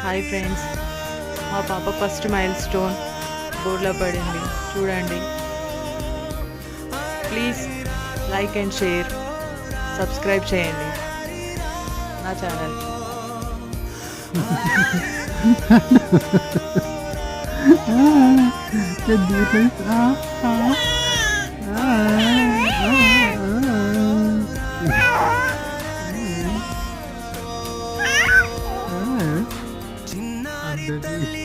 Hi friends, మా పాప first mile stone బోర్డులో పడింది చూడండి. Please like and share, subscribe చేయండి నా ఛానల్. Mm-hmm.